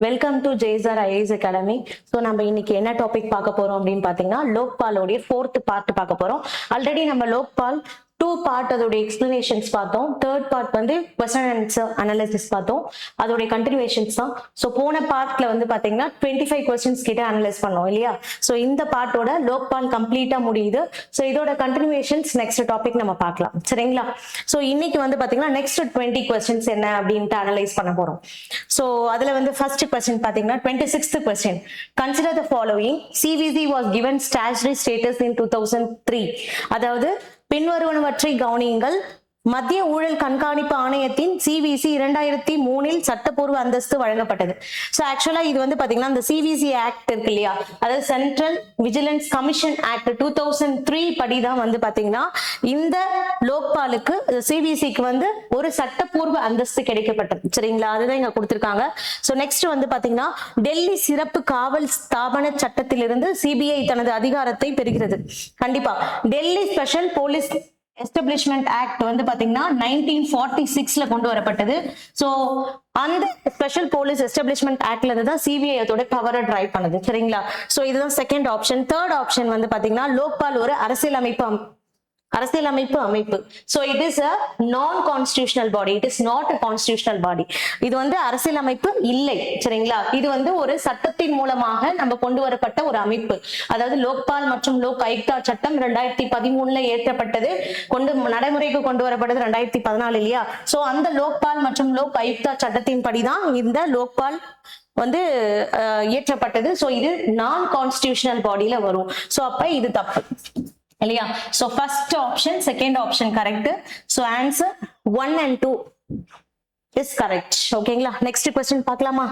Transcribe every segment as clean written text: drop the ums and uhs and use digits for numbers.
Welcome to ஜெய்சர் IAS academy. So நம்ம இன்னைக்கு என்ன டாபிக் பார்க்க போறோம் அப்படின்னு பாத்தீங்கன்னா, லோக்பாலோடைய 4th பார்ட் பார்க்க போறோம். ஆல்ரெடி நம்ம லோக்பால் 2 பார்ட் அதோடைய எக்ஸ்பிளனேஷன்ஸ் பார்த்தோம். 3rd பார்ட் வந்து கொஸ்டின் அண்ட் ஆன்சர் அனாலிசிஸ் பார்த்தோம். அதோடைய கண்டினியூஷன்ஸ் தான். ஸோ போன பார்ட்ல வந்து பாத்தீங்கன்னா 25 கொஸ்டின்ஸ் கிட்ட அனலைஸ் பண்ணோம் இல்லையா? ஸோ இந்த பார்ட்டோட லோக்பால் கம்ப்ளீட்டா முடியுது. ஸோ இதோட கண்டினியூஷன்ஸ் நெக்ஸ்ட் டாபிக் நம்ம பார்க்கலாம், சரிங்களா? ஸோ இன்னைக்கு வந்து பாத்தீங்கன்னா நெக்ஸ்ட் 20 கொஸ்டின்ஸ் என்ன அப்படின்ட்டு அனலைஸ் பண்ண போறோம். ஸோ அதுல வந்து ஃபர்ஸ்ட் கொஸ்டின் பாத்தீங்கன்னா 26th question. Consider the following. CVC was given statutory status இன் 2003. அதாவது பின்வருவனவற்றை கவனியுங்கள். மத்திய ஊழல் கண்காணிப்பு ஆணையத்தின் சிவிசி 2003 சட்டப்பூர்வ அந்தஸ்து வழங்கப்பட்டது. சோ ஆக்சுவலா இது வந்து பாத்தீங்கன்னா இந்த சிவிசி ஆக்ட் இருக்கு இல்லையா, அதாவது சென்ட்ரல் விஜிலன்ஸ் கமிஷன் ஆக்ட் 2003 படிதான் வந்து பாத்தீங்கன்னா இந்த லோக்பாலுக்கு சிவிசிக்கு வந்து ஒரு சட்டப்பூர்வ அந்தஸ்து கிடைக்கப்பட்டது, சரிங்களா? அதுதான் இங்க கொடுத்திருக்காங்க. சோ நெக்ஸ்ட் வந்து பாத்தீங்கன்னா டெல்லி சிறப்பு காவல் ஸ்தாபன சட்டத்திலிருந்து சிபிஐ தனது அதிகாரத்தை பெறுகிறது. கண்டிப்பா Delhi special police establishment act வந்து பாத்தீங்கன்னா 1946ல கொண்டு வரப்பட்டது. சோ அந்த ஸ்பெஷல் போலீஸ் எஸ்டாப்ளிஷ்மெண்ட் ஆக்ட்ல இருந்து தான் சிபிஐ அதோட பவரை டிரைவ் பண்ணுது, சரிங்களா? சோ இதுதான் செகண்ட் ஆப்ஷன். தேர்ட் ஆப்ஷன் வந்து பாத்தீங்கன்னா லோக்பால் ஒரு அரசியலமைப்பு அமைப்பு. சோ இட் இஸ் a நான் constitutional body, it is not a constitutional பாடி. இது வந்து அரசியலமைப்பு இல்லை, சரிங்களா? இது வந்து ஒரு சட்டத்தின் மூலமாக நம்ம கொண்டு வரப்பட்ட ஒரு அமைப்பு. அதாவது லோக்பால் மற்றும் லோக் ஆயுக்தா சட்டம் 2013ல ஏற்றப்பட்டது, நடைமுறைக்கு கொண்டு வரப்பட்டது 2014 இல்லையா? சோ அந்த லோக்பால் மற்றும் லோக் ஆயுக்தா சட்டத்தின் படிதான் இந்த லோக்பால் வந்து இயற்றப்பட்டது. சோ இது நான் கான்ஸ்டிடியூஷனல் பாடியில வரும். சோ அப்ப இது தப்பு இல்லையா? So first option, second option correct. So answer 1 and 2 is correct. ஓகேங்களா? நெக்ஸ்ட் क्वेश्चन பார்க்கலாமா?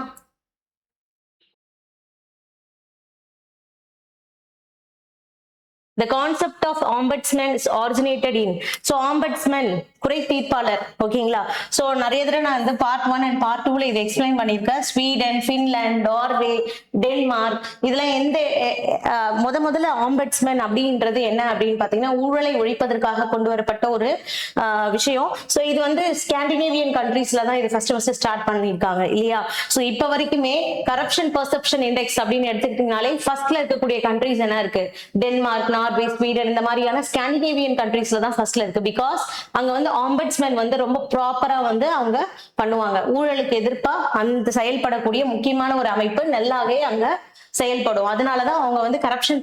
The concept of ombudsman is originated in. So ombudsman குறை தீர்ப்பாளர், ஓகேங்களா? சோ நிறைய தடவை நான் இந்த பார்ட் 1 and பார்ட் 2ல இதை எக்ஸ்பிளைன் பண்ணிருக்கேன். ஸ்வீடன், பின்லாந்து, நார்வே, டென்மார்க் இதெல்லாம் எந்த முதல்ல ஆம்பட்ஸ்மேன் அப்படின்றது என்ன அப்படின்னு பாத்தீங்கன்னா ஊழலை ஒழிப்பதற்காக கொண்டு வரப்பட்ட ஒரு விஷயம். சோ இது வந்து ஸ்காண்டினேவியன் கண்ட்ரீஸ்ல தான் இது ஃபர்ஸ்ட் ஸ்டார்ட் பண்ணிருக்காங்க இல்லையா? சோ இப்ப வரைக்குமே கரப்ஷன் பெர்செப்ஷன் இண்டெக்ஸ் அப்படின்னு எடுத்துக்கிட்டீங்கனாலே ஃபர்ஸ்ட்ல இருக்கக்கூடிய கண்ட்ரீஸ் என்ன இருக்கு? டென்மார்க், நார்வே, ஸ்வீடன் இந்த மாதிரியான ஸ்காண்டினேவியன் கண்ட்ரீஸ்ல தான் ஃபர்ஸ்ட்ல இருக்கு. பிகாஸ் அங்க வந்து ஆம்பட்ஸ்மேன் வந்து ரொம்ப ப்ராப்பரா வந்து அவங்க பண்ணுவாங்க. ஊழலுக்கு எதிர்ப்பா அந்த செயல்படக்கூடிய முக்கியமான ஒரு அமைப்பு நல்லாவே அங்க செயல்படும். அதனாலதான் அவங்க வந்து கரப்ஷன்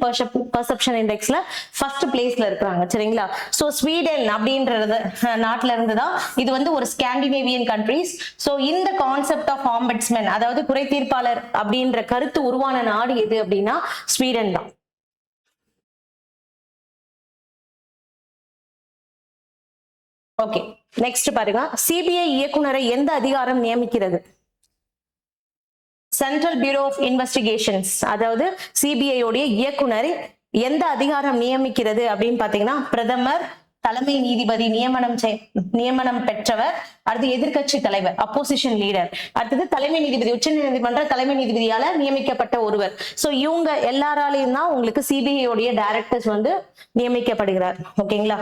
பெர்செப்ஷன் இண்டெக்ஸ்ல ஃபர்ஸ்ட் பிளேஸ்ல இருக்காங்க, சரிங்களா? சோ ஸ்வீடன் அப்படின்றது நாட்டுல இருந்துதான் இது வந்து ஒரு ஸ்காண்டினேவியன் கண்ட்ரீஸ். சோ இந்த கான்செப்ட் ஆஃப் ஆம்பட்ஸ்மேன் அதாவது குறை தீர்ப்பாளர் அப்படின்ற கருத்து உருவான நாடு எது அப்படின்னா ஸ்வீடன் தான். ஓகே, நெக்ஸ்ட் பாருங்க. சிபிஐ இயக்குனரை எந்த அதிகாரம் நியமிக்கிறது? சென்ட்ரல் பியூரோ ஆஃப் இன்வெஸ்டிகேஷன்ஸ், அதாவது சிபிஐ உடைய இயக்குனர் எந்த அதிகாரம் நியமிக்கிறது அப்படின்னு பாத்தீங்கன்னா பிரதமர், தலைமை நீதிபதி நியமனம் பெற்றவர், அடுத்து எதிர்கட்சி தலைவர் அப்போசிஷன் லீடர், அடுத்தது தலைமை நீதிபதி, உச்ச நீதிமன்ற தலைமை நீதிபதியால நியமிக்கப்பட்ட ஒருவர். சோ இவங்க எல்லாராலையும் தான் உங்களுக்கு சிபிஐ உடைய டைரக்டர்ஸ் வந்து நியமிக்கப்படுகிறார், ஓகேங்களா?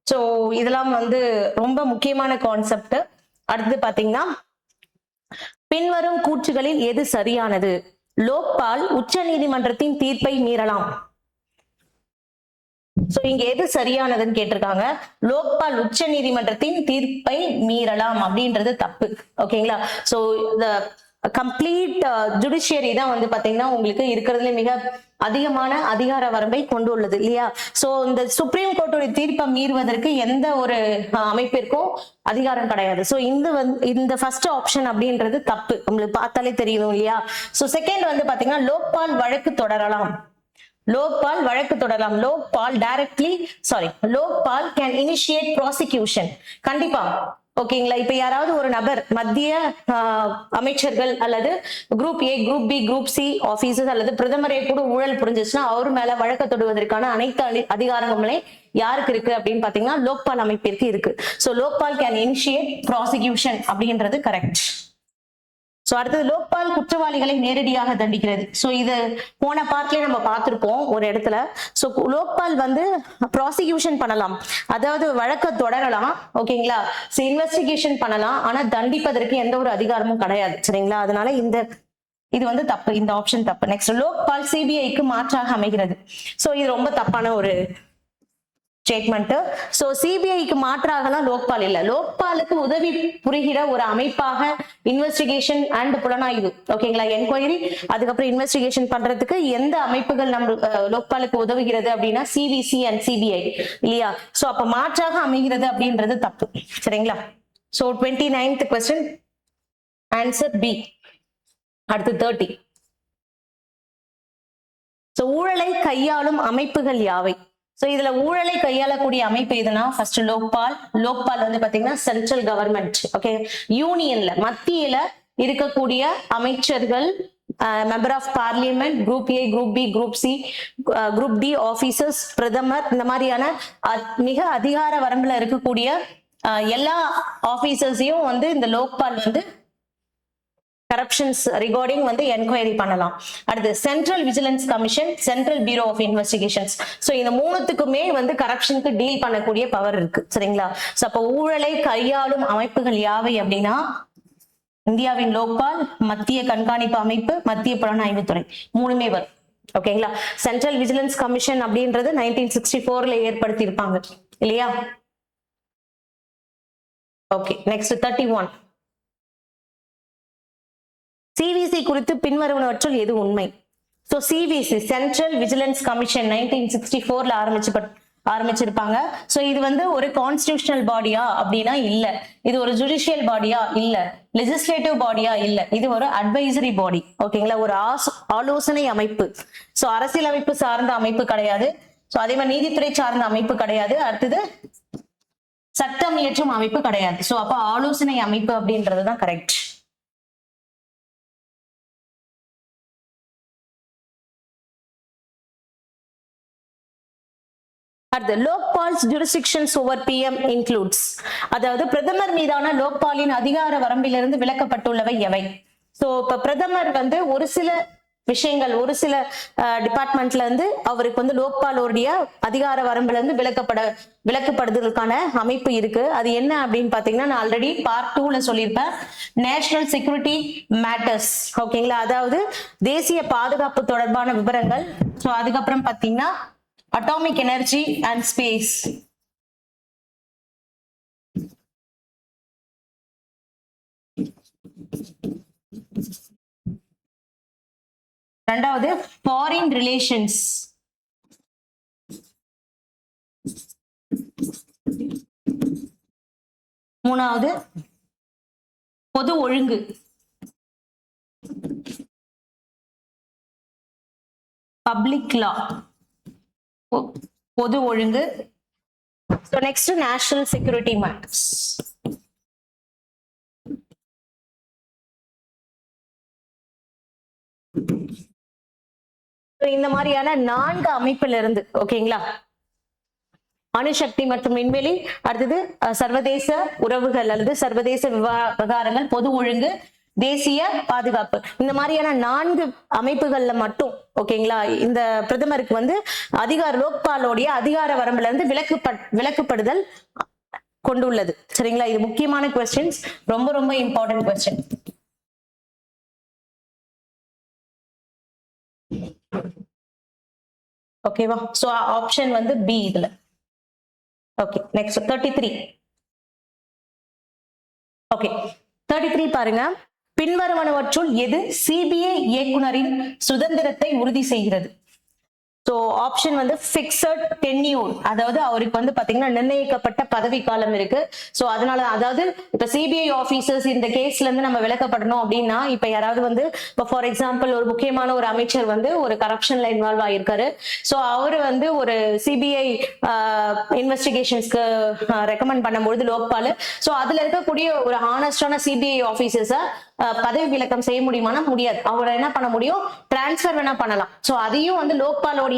சோ இதெல்லாம் வந்து ரொம்ப முக்கியமான கான்செப்ட். அடுத்து பாத்தீங்கன்னா பின்வரும் கூற்றுகளில் எது சரியானது? லோக்பால் உச்ச நீதிமன்றத்தின் தீர்ப்பை மீறலாம். சோ இங்க எது சரியானதுன்னு கேட்டிருக்காங்க. லோக்பால் உச்ச நீதிமன்றத்தின் தீர்ப்பை மீறலாம் அப்படின்றது தப்பு, ஓகேங்களா? சோ கம்ப்ளீட் ஜுடிஷியரி தான் வந்து பாத்தீங்கன்னா உங்களுக்கு இருக்கிறதுல மிக அதிகமான அதிகார வரம்பை கொண்டு உள்ளது இல்லையா? சோ இந்த சுப்ரீம் கோர்ட்டோட தீர்ப்பை மீறுவதற்கு எந்த ஒரு அமைப்பிற்கும் அதிகாரம் கிடையாது. சோ இந்த ஃபர்ஸ்ட் ஆப்ஷன் அப்படின்றது தப்பு, உங்களுக்கு பார்த்தாலே தெரியும் இல்லையா? சோ செகண்ட் வந்து பாத்தீங்கன்னா லோக்பால் வழக்கு தொடரலாம். Lokpal Lokpal can initiate prosecution. கண்டிப்பா, ஓகேங்களா? இப்ப யாராவது ஒரு நபர் மத்திய அமைச்சர்கள் அல்லது group A, group B, group C officers அல்லது பிரதமரே கூட ஊழல் புரிஞ்சிச்சுன்னா அவர் மேல வழக்கு தொடுவதற்கான அனைத்து அதிகாரங்களே யாருக்கு இருக்கு அப்படின்னு பாத்தீங்கன்னா லோக்பால் அமைப்பிற்கு இருக்கு. So Lokpal can initiate prosecution அப்படின்றது கரெக்ட். சோ அடுத்தது லோக்பால் குற்றவாளிகளை நேரடியாக தண்டிக்கிறது. சோ இது போன பார்ட்லயே நம்ம பார்த்திருப்போம் ஒரு இடத்துல. சோ லோக்பால் வந்து ப்ராசிக்யூஷன் பண்ணலாம், அதாவது வழக்க தொடரலாம், ஓகேங்களா, இன்வெஸ்டிகேஷன் பண்ணலாம், ஆனா தண்டிப்பதற்கு எந்த ஒரு அதிகாரமும் கிடையாது, சரிங்களா. அதனால இது வந்து தப்பு, இந்த ஆப்ஷன் தப்பு. நெக்ஸ்ட், லோக்பால் சிபிஐக்கு மாற்றாக அமைகிறது. சோ இது ரொம்ப தப்பான ஒரு ஸ்டேட்மெண்ட். சோ சிபிஐக்கு மாற்றாகலாம் லோக்பால் இல்ல, லோக்பாலுக்கு உதவி புரிகிற ஒரு அமைப்பாக இன்வெஸ்டிகேஷன் அண்ட் புலனாய்வு, ஓகேங்களா, என்கொயரி, அதுக்கப்புறம் இன்வெஸ்டிகேஷன் பண்றதுக்கு எந்த அமைப்புகள் நம்ம லோக்பாலுக்கு உதவுகிறது அப்படின்னா சிவிசி அண்ட் சிபிஐ இல்லையா. சோ அப்ப மாற்றாக அமைகிறது அப்படின்றது தப்பு, சரிங்களா. So 29th question answer B. அடுத்து 30. சோ ஊழலை கையாளும் அமைப்புகள் யாவை? சோ இதுல ஊழலை கையாளக்கூடிய அமைப்பு எதுனா ஃபர்ஸ்ட் லோக்பால். லோக்பால் வந்து பாத்தீங்கன்னா சென்ட்ரல் கவர்மெண்ட், ஓகே, யூனியன்ல மத்தியில இருக்கக்கூடிய அமைச்சர்கள், member of parliament, group A, group B, group C, group D officers, பிரதமர், இந்த மாதிரியான மிக அதிகார வரம்புல இருக்கக்கூடிய எல்லா ஆபீசர்ஸையும் வந்து இந்த லோக்பால் வந்து கரப்ஷன்ஸ் ரிகார்டிங் வந்து என்கொயரி பண்ணலாம். அடுத்து central vigilance commission, central bureau of investigations. So இந்த மூணுத்துக்குமே வந்து கரப்ஷனுக்கு டீல் பண்ணக்கூடிய பவர் இருக்கு, சரிங்களா. சோ அப்ப ஊழலை கையாளும் அமைப்புகள் யாவை அப்படின்னா இந்தியாவின் லோக்பால், மத்திய கண்காணிப்பு அமைப்பு, மத்திய புலனாய்வுத்துறை, மூணுமே வரும், ஓகேங்களா. சென்ட்ரல் விஜிலன்ஸ் கமிஷன் அப்படின்றது 1964ல ஏற்படுத்தி இருப்பாங்க இல்லையா. Okay, next 31. சிவிசி குறித்து பின்வருவனவற்றுள் எது உண்மை? So CVC central vigilance commission 1964ல ஆரம்பிச்சிருப்பாங்க. சோ இது வந்து ஒரு கான்ஸ்டிடியூஷனல் பாடியா அப்படின்னா இல்ல, இது ஒரு ஜுடிஷியல் பாடியா இல்ல, லெஜிஸ்லேட்டிவ் பாடியா இல்ல, இது ஒரு அட்வைசரி பாடி, ஓகேங்களா, ஒரு ஆலோசனை அமைப்பு. சோ அரசியலமைப்பு சார்ந்த அமைப்பு கிடையாது. சோ அதே மாதிரி நீதித்துறை சார்ந்த அமைப்பு கிடையாது. அடுத்தது சட்டம் இயற்றும் அமைப்பு கிடையாது. சோ அப்ப ஆலோசனை அமைப்பு அப்படின்றதுதான் கரெக்ட். அடுத்து லோக்பால்ஸ் ஜூரிஸ்டிக்ஷன்ஸ் ஓவர் பிஎம் இன்க்ளூட்ஸ், அதாவது பிரதமர் மீதான லோக்பாலின் அதிகார வரம்பிலிருந்து விலக்கப்பட்டுள்ளவை எவை? சோ இப்ப பிரதமர் வந்து ஒரு சில விஷயங்கள், ஒரு சில டிபார்ட்மெண்ட்ல இருந்து அவருக்கு வந்து லோக்பாலோடைய அதிகார வரம்புல இருந்து விலக்கப்படுதலுக்கான அமைப்பு இருக்கு. அது என்ன அப்படின்னு பாத்தீங்கன்னா நான் ஆல்ரெடி பார்ட் 2ல சொல்லியிருப்பேன், நேஷனல் செக்யூரிட்டி மேட்டர்ஸ், ஓகேங்களா, அதாவது தேசிய பாதுகாப்பு தொடர்பான விவரங்கள். சோ அதுக்கப்புறம் பாத்தீங்கன்னா atomic energy and space, இரண்டாவது foreign relations, மூணாவது பொது ஒழுங்கு, பப்ளிக் லா, பொது ஒழுங்கு. So next national security matters. இந்த மாதிரியான 4 அமைப்புல இருந்து, ஓகேங்களா, அணுசக்தி மற்றும் விண்வெளி, அடுத்தது சர்வதேச உறவுகள் அல்லது சர்வதேச விவகாரங்கள், பொது ஒழுங்கு, தேசிய பாதுகாப்பு, இந்த மாதிரியான 4 அமைப்புகள்ல மட்டும், ஓகேங்களா, இந்த பிரதமருக்கு வந்து லோக்பாலோடைய அதிகார வரம்புல இருந்து விலக்குப்படுதல் கொண்டுள்ளது, சரிங்களா. இது முக்கியமான கொஸ்டின்ஸ், ரொம்ப ரொம்ப இம்பார்ட்டன்ட் கொஸ்டின். ஓகேவா. சோ ஆப்ஷன் வந்து பி இதுல. Okay, next 33. ஓகே, 33 பாருங்க. பின்வருவனவற்றுள் எது சிபிஐ இயக்குனரின் சுதந்திரத்தை உறுதி செய்கிறது? சோ ஆப்ஷன் வந்து பிக்ஸட் டென்யூர், அதாவது அவருக்கு வந்து பாத்தீங்கன்னா நிர்ணயிக்கப்பட்ட பதவி காலம் இருக்கு. சோ அதனால, அதாவது இப்ப சிபிஐ ஆபீசர்ஸ் இந்த கேஸ்ல இருந்து நம்ம விலக்கப்படணும் அப்படின்னா, இப்ப யாராவது வந்து இப்ப ஃபார் எக்ஸாம்பிள் ஒரு முக்கியமான ஒரு அமைச்சர் வந்து ஒரு கரப்ஷன்ல இன்வால்வ் ஆயிருக்காரு. சோ அவரு வந்து ஒரு சிபிஐ இன்வெஸ்டிகேஷன்ஸ்க்கு ரெக்கமெண்ட் பண்ணும்போது லோக்பால், சோ அதுல இருக்கக்கூடிய ஒரு ஹானஸ்டான சிபிஐ ஆபீசர்ஸ பதவி விலக்கம் செய்ய முடியுமானா முடியாது. அவரை என்ன பண்ண முடியும், டிரான்ஸ்பர் வேணா பண்ணலாம். சோ அதையும் வந்து லோக்பாலோடைய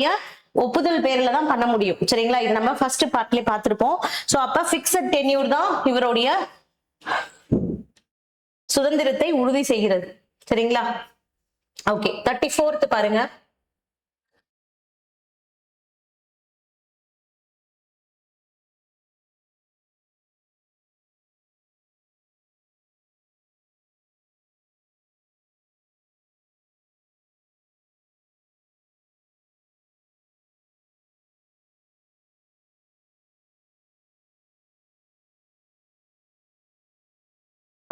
ஒப்புதல் பேர்ல தான் பண்ண முடியும், சரிங்களா. இது நம்ம ஃபர்ஸ்ட் பார்ட்லயே பார்த்திருப்போம். சோ அப்ப பிக்ஸட் டென்யூர் தான் இவருடைய சுதந்திரத்தை உறுதி செய்கிறது. சரிங்களா? ஓகே, 34th பாருங்க.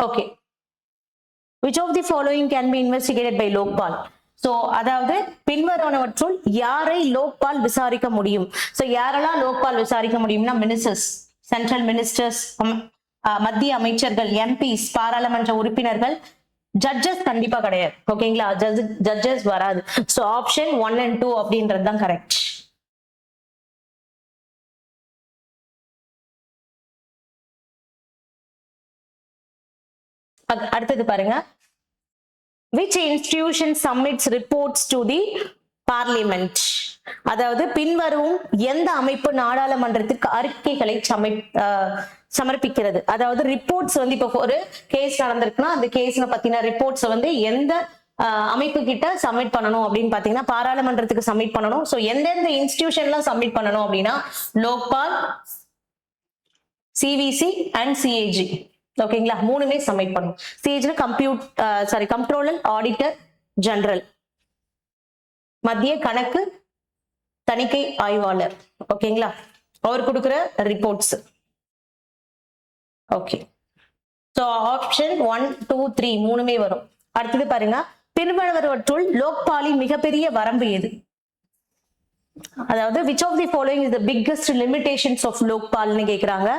Okay, which of the following can be investigated by Lokpal? So அதாவது பின்வருவனவற்றுள் யாரை லோக்பால் விசாரிக்க முடியும்? சோ யாரெல்லாம் லோக்பால் விசாரிக்க முடியும்னா மினிஸ்டர்ஸ், சென்ட்ரல் மினிஸ்டர்ஸ், மத்திய அமைச்சர்கள், எம்பிஸ், பாராளுமன்ற உறுப்பினர்கள், ஜட்ஜஸ் கண்டிப்பா கிடையாது. ஓகேங்களா? ஜட்ஜஸ் வராது. சோ ஆப்ஷன் 1 and 2 அப்படின்றது தான் கரெக்ட். அடுத்தது பாருங்க. which institution submits reports to the parliament? அதாவது பின்வரும் எந்த அமைப்பு நாடாளுமன்றத்திற்கு அறிக்கைகளை சமர்ப்பிக்கிறது? அதாவது ரிப்போர்ட்ஸ் வந்து இப்ப ஒரு கேஸ் நடந்திருக்குன்னா அந்த கேஸ்ல பத்தின ரிப்போர்ட்ஸ் வந்து எந்த அமைப்பு கிட்ட சப்மிட் பண்ணணும் அப்படின்னு பாத்தீங்கன்னா பாராளுமன்றத்துக்கு சப்மிட் பண்ணணும். சோ எந்தெந்த இன்ஸ்டிடியூஷன்லாம் சப்மிட் பண்ணணும் அப்படின்னா லோக்பால், சிவிசி அண்ட் சிஏஜி. ஓகேங்களா? மூணுமே சப்மிட் பண்ணும். சிஏஜி கம்ப்ட்ரோலர் ஆடிட்டர் ஜெனரல், மத்திய கணக்கு தணிக்கை ஆய்வாளர். ஓகேங்களா? அவர் கொடுக்கிற ரிப்போர்ட்ஸ். ஓகே, சோ ஆப்ஷன் 1, 2, 3 மூணுமே வரும். அடுத்தது பாருங்க, பின்வருவனவற்றுள் லோக்பாலின் மிகப்பெரிய வரம்பு எது? அதாவது which of the following is the biggest limitations of லோக்பால்னு கேக்குறாங்க.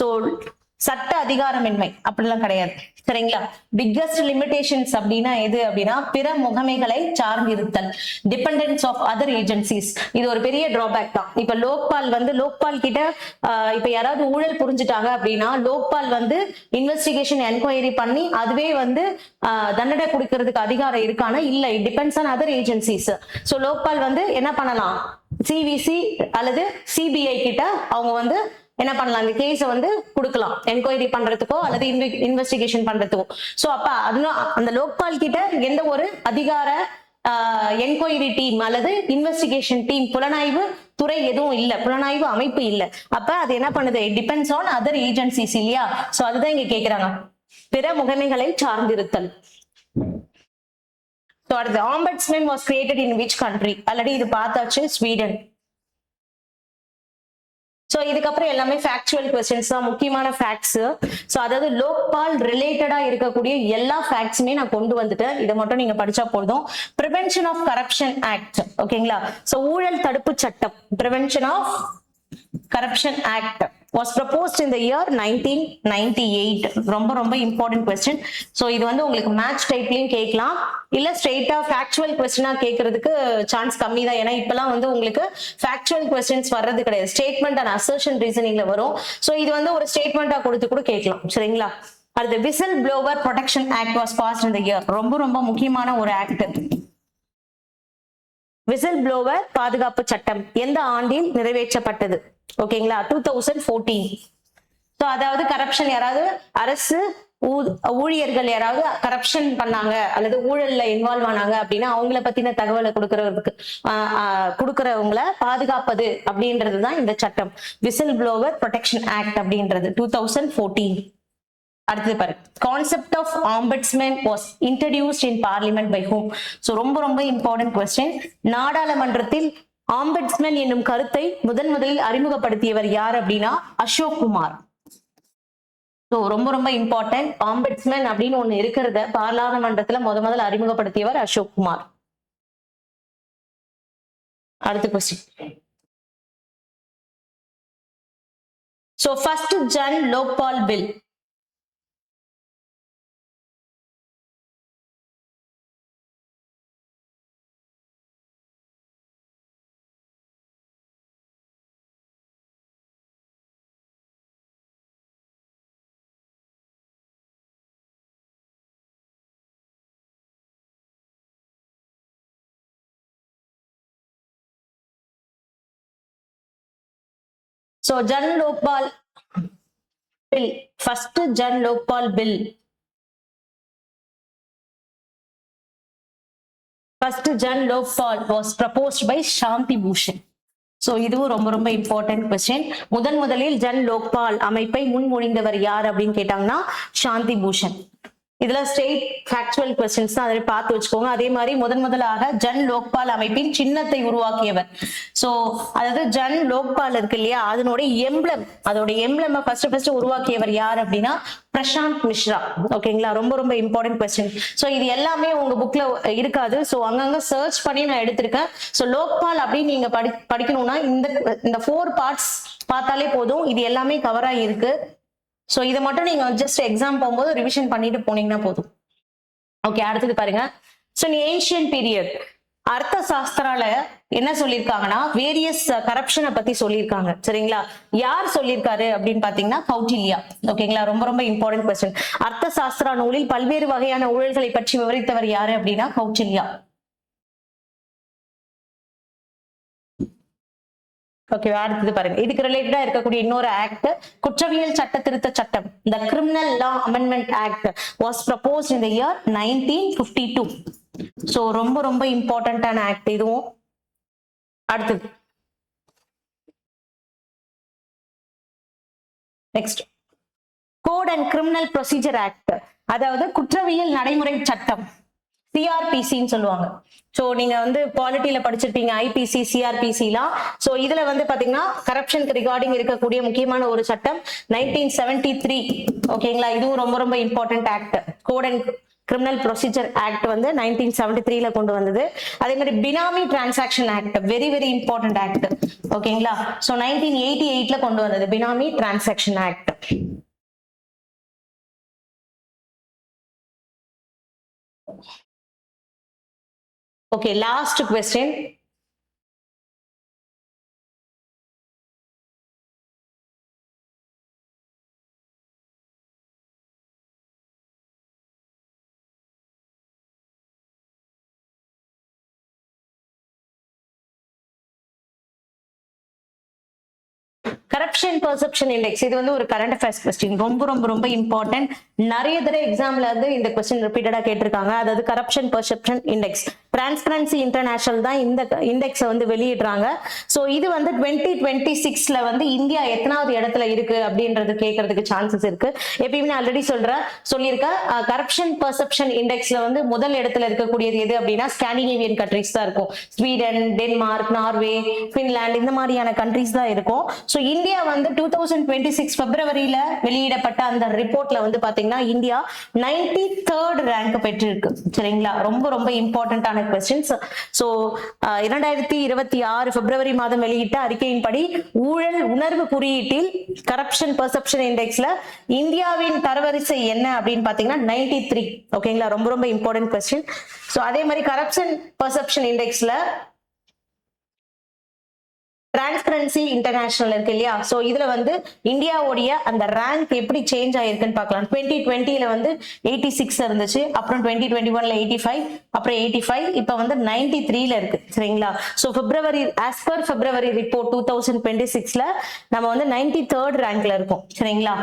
சோ சட்ட அதிகாரமின்மை அப்படிலாம் கிடையாது. சரிங்களா? பிக்கஸ்ட் லிமிடேஷன்ஸ் அப்படின்னா எது அப்படின்னா பிற முகமைகளை சார்ந்திருத்தல், டிபெண்டன்ஸ் ஆஃப் அதர் ஏஜென்சிஸ். இது ஒரு பெரிய டிராபேக் தான். இப்ப லோக்பால் கிட்ட இப்ப யாராவது ஊழல் புரிஞ்சுட்டாங்க அப்படின்னா லோக்பால் வந்து இன்வெஸ்டிகேஷன் என்கொயரி பண்ணி அதுவே வந்து தண்டனை கொடுக்கறதுக்கு அதிகாரம் இருக்கானா? இல்ல, it depends on other agencies. So Lokpal வந்து என்ன பண்ணலாம்? சிவிசி அல்லது சிபிஐ கிட்ட அவங்க வந்து என்ன பண்ணலாம்? இந்த கேஸ வந்து கொடுக்கலாம் என்கொயரி பண்றதுக்கோ அல்லது இன்வெஸ்டிகேஷன் பண்றதுக்கோ. சோ அப்ப அந்த லோக்பால் கிட்ட எந்த ஒரு அதிகார என்கொயரி டீம் அல்லது இன்வெஸ்டிகேஷன் டீம், புலனாய்வு துறை எதுவும் இல்ல, புலனாய்வு அமைப்பு இல்ல. அப்ப அது என்ன பண்ணுது? டிபெண்ட்ஸ் ஆன் அதர் ஏஜென்சிஸ் இல்லையா? சோ அதுதான் இங்க கேக்குறாங்க, பிற முகமைகளை சார்ந்திருத்தல். So, the ombudsman was created in which country? Already இது பார்த்தாச்சு, ஸ்வீடன். சோ இதுக்கப்புறம் எல்லாமே ஃபேக்சுவல் क्वेश्चंस தான், முக்கியமான ஃபேக்ட்ஸ். சோ அதாவது லோக்பால் ரிலேட்டடா இருக்கக்கூடிய எல்லா ஃபேக்ட்ஸுமே நான் கொண்டு வந்துட்டேன். இதை மட்டும் நீங்க படிச்சா போதும். Prevention of corruption act. ஓகேங்களா? சோ ஊழல் தடுப்பு சட்டம், prevention of corruption act was proposed in the year 1998. ரொம்ப ரொம்ப இம்பார்ட்டன்ட் क्वेश्चन. சோ இது வந்து உங்களுக்கு மேட்ச் டைப்லயும் கேட்கலாம், இல்ல ஸ்ட்ரெயிட்டா ஃபேக்சுவல் क्वेश्चनா கேட்கறதுக்கு சான்ஸ் கம்மி தான். ஏன்னா இப்பெல்லாம் வந்து உங்களுக்கு ஃபேக்சுவல் क्वेश्चंस வர்றது கிடையாது, ஸ்டேட்மெண்ட் அண்ட் அசர்ஷன் ரீசனிங்ல வரும். சோ இது வந்து ஒரு ஸ்டேட்மெண்டா கொடுத்து கூட கேட்கலாம். சரிங்களா? அடுத்து whistle blower protection act was passed in the year. ரொம்ப ரொம்ப முக்கியமான ஒரு ஆக்ட். விசில் ப்ளோவர் பாதுகாப்பு சட்டம் எந்த ஆண்டில் நிறைவேற்றப்பட்டது? ஓகேங்களா? 2014. சோ அதாவது கரப்ஷன், யாராவது அரசு ஊழியர்கள் யாராவது கரப்ஷன் பண்ணாங்க அல்லது ஊழல்ல இன்வால்வ் ஆனாங்க அப்படின்னா அவங்கள பத்தின தகவலை கொடுக்கறவங்களை பாதுகாப்பது அப்படின்றதுதான் இந்த சட்டம், விசில் ப்ளோவர் ப்ரொடெக்ஷன் ஆக்ட் அப்படின்றது 2014. அடுத்தது பாரு, concept of ombudsman was introduced in parliament by hmm? So ரொம்ப ரொம்ப இம்பார்ட்டன்ட் क्वेश्चन. நாடாளுமன்றத்தில் ஆம்பட்ஸ்மேன் என்னும் கருத்தை முதலில் அறிமுகப்படுத்தியவர் யார் அப்படின்னா அசோக் குமார். சோ ரொம்ப ரொம்ப இம்பார்ட்டன்ட், ஆம்பட்ஸ்மேன் அப்படின்னு ஒண்ணு இருக்கிறத பாராளுமன்றத்துல முதல்ல அறிமுகப்படுத்தியவர் அசோக் குமார். அடுத்த question. So first Jan Lokpal bill. So Jan Lokpal bill, first Jan Lokpal bill First Jan Lokpal was proposed by Shanti Bhushan. So இதுவும் ரொம்ப ரொம்ப இம்பார்ட்டன்ட் கொஸ்டின். முதலில் ஜன் லோக்பால் அமைப்பை முன்மொழிந்தவர் யார் அப்படின்னு கேட்டாங்கன்னா சாந்தி பூஷன். இதுல ஸ்ட்ரெயிட் ஃபேக்சுவல் கொஸ்டின்ஸ் தான், அதை பார்த்து வச்சுக்கோங்க. அதே மாதிரி முதலாக ஜன் லோக்பால் அமைப்பின் சின்னத்தை உருவாக்கியவர். சோ அதாவது ஜன் லோக்பால் இருக்கு இல்லையா, அதோட எம்ப்ளம் ஃபர்ஸ்ட் உருவாக்கியவர் யார் அப்படின்னா பிரசாந்த் மிஸ்ரா. ஓகேங்களா, ரொம்ப ரொம்ப இம்பார்ட்டன்ட் கொஸ்டின். சோ இது எல்லாமே உங்க புக்ல இருக்காது, சோ அங்கங்க சர்ச் பண்ணி நான் எடுத்திருக்கேன். சோ லோக்பால் அப்படின்னு நீங்க படிக்கணும்னா இந்த 4 பார்ட்ஸ் பார்த்தாலே போதும், இது எல்லாமே கவர் ஆகிருக்கு. சோ இதை மட்டும் நீங்க ஜஸ்ட் எக்ஸாம் போகும்போது ரிவிஷன் பண்ணிட்டு போனீங்கன்னா போதும். ஓகே, அடுத்தது பாருங்க. சோ ஏன்ஷியன் பீரியட் அர்த்த சாஸ்திரால என்ன சொல்லியிருக்காங்கன்னா வேரியஸ் கரப்ஷனை பத்தி சொல்லியிருக்காங்க. சரிங்களா, யார் சொல்லியிருக்காரு அப்படின்னு பாத்தீங்கன்னா கௌட்டில்யா. ஓகேங்களா, ரொம்ப ரொம்ப இம்பார்ட்டன்ட் கொஸ்டின். அர்த்த சாஸ்திரா நூலில் பல்வேறு வகையான ஊழல்களை பற்றி விவரித்தவர் யாரு அப்படின்னா கௌட்டில்யா. ஓகே, அடுத்தது பாருங்க. இதுக்கு ரிலேட்டடா இருக்கக்கூடிய இன்னொரு ஆக்ட் குற்றவியல் சட்ட திருத்த சட்டம், the Criminal Law Amendment Act was proposed in the year 1952. சோ ரொம்ப ரொம்ப இம்பார்ட்டன்டான ஆக்ட் இதுவும். அடுத்தது next code and criminal procedure act, அதாவது குற்றவியல் நடைமுறை சட்டம், சிஆர்பிசின்னு சொல்லுவாங்க. சோ நீங்க பாலிட்டியில படிச்சிருப்பீங்க ஐபிசி சிஆர்பிசிலாம். சோ இதுல பாத்தீங்கன்னா கரப்ஷனுக்கு ரிகார்டிங் இருக்கக்கூடிய முக்கியமான ஒரு சட்டம் 1973. ஓகேங்களா, இதுவும் ரொம்ப ரொம்ப important act. Code and criminal procedure act 1973ல கொண்டு வந்தது. அதே மாதிரி benami transaction act, very very important act. ஓகேங்களா, சோ 1988ல கொண்டு வந்தது benami transaction act. Okay, last question. Corruption perception index, இது ஒரு கரண்ட் அஃபேர்ஸ் கொஸ்டின், ரொம்ப ரொம்ப ரொம்ப இம்பார்ட்டன்ட். நிறைய தடவை எக்ஸாம்ல இந்த கொஸ்டின் ரிப்பீட்டடா கேட்டிருக்காங்க. அதாவது corruption perception index, transparency international தான் இந்த இண்டெக்ஸ் வெளியிடுறாங்க. சோ இது 2026ல இந்தியா எத்தனாவது இடத்துல இருக்கு அப்படின்றது கேட்கறதுக்கு சான்சஸ் இருக்கு. எப்பயுமே ஆல்ரெடி சொல்லியிருக்கேன், கரப்ஷன் பெர்செப்ஷன் இண்டெக்ஸ்ல முதல் இடத்துல இருக்கக்கூடியது எது அப்படின்னா ஸ்காண்டினேவியன் கண்ட்ரிஸ் தான் இருக்கும். ஸ்வீடன், டென்மார்க், நார்வே, பின்லாந்து, இந்த மாதிரியான கண்ட்ரிஸ் தான் இருக்கும். சோ இந்தியா 2026 பிப்ரவரியில வெளியிடப்பட்ட அந்த ரிப்போர்ட்ல பாத்தீங்கன்னா இந்தியா 93rd ரேங்க் பெற்றிருக்கு. சரிங்களா, ரொம்ப ரொம்ப இம்பார்ட்டன்டான கொஸ்டின்ஸ். சோ 2026 பிப்ரவரி மாதம் வெளியிட்ட அறிக்கையின்படி ஊழல் உணர்வு குறியீட்டில் கரப்ஷன் பெர்செப்ஷன் இண்டெக்ஸ்ல இந்தியாவின் தரவரிசை என்ன அப்படின்னு பாத்தீங்கன்னா 93. ஓகேங்களா, ரொம்ப ரொம்ப இம்பார்ட்டன்ட் கொஸ்டின். சோ அதே மாதிரி கரப்ஷன் பெர்செப்ஷன் இண்டெக்ஸ்ல டிரான்ஸ்பரன்சி இன்டர்நேஷனல் இருக்கு இல்லையா, சோ இதுல இந்தியாவுடைய அந்த ரேங்க் எப்படி சேஞ்ச் ஆயிருக்குன்னு பார்க்கலாம். 2020ல 86 இருந்துச்சு, அப்புறம் 2021ல 85, அப்புறம் 85, இப்ப 93ல இருக்கு. சரிங்களா, சோ பிப்ரவரி ஆஸ் பர் பிப்ரவரி ரிப்போர்ட் 2026ல நம்ம 93rd ரேங்க்ல இருக்கோம். சரிங்களா,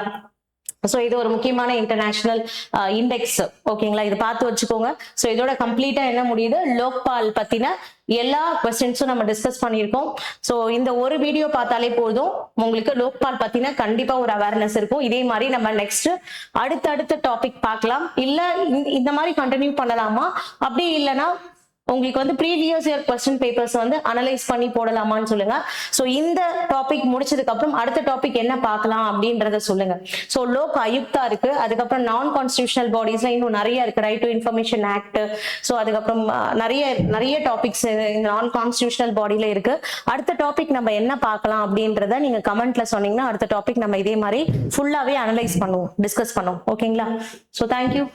சோ இது ஒரு முக்கியமான இன்டர்நேஷனல் இண்டெக்ஸ். ஓகேங்களா, இது பார்த்து வச்சுக்கோங்க. சோ இதோட கம்ப்ளீட்டா என்ன முடியுது, லோக்பால் பத்தின எல்லா கொஸ்டின்ஸும் நம்ம டிஸ்கஸ் பண்ணியிருக்கோம். சோ இந்த ஒரு வீடியோ பார்த்தாலே போதும், உங்களுக்கு லோக்பால் பத்தின கண்டிப்பா ஒரு அவேர்னஸ் இருக்கும். இதே மாதிரி நம்ம நெக்ஸ்ட் அடுத்த டாபிக் பார்க்கலாம். இல்ல இந்த மாதிரி கண்டினியூ பண்ணலாமா, அப்படி இல்லைன்னா உங்களுக்கு previous year question papers analyse பண்ணி போடலாமான்னு சொல்லுங்க. சோ இந்த டாபிக் முடிச்சதுக்கு அப்புறம் அடுத்த டாபிக் என்ன பார்க்கலாம் அப்படின்றத சொல்லுங்க. சோ லோக் ஆயுக்தா இருக்கு, அதுக்கப்புறம் நான் கான்ஸ்டிடியூஷனல் பாடிஸ்ல இன்னும் நிறைய இருக்கு, right to information act. So அதுக்கப்புறம் நிறைய டாபிக்ஸ் இந்த நான் கான்ஸ்டிடியூஷனல் பாடியில இருக்கு. அடுத்த டாபிக் நம்ம என்ன பார்க்கலாம் அப்படின்றத நீங்க கமெண்ட்ல சொன்னீங்கன்னா அடுத்த டாபிக் நம்ம இதே மாதிரி ஃபுல்லாவே அனலைஸ் பண்ணுவோம், டிஸ்கஸ் பண்ணுவோம். ஓகேங்களா, சோ தேங்க்யூ.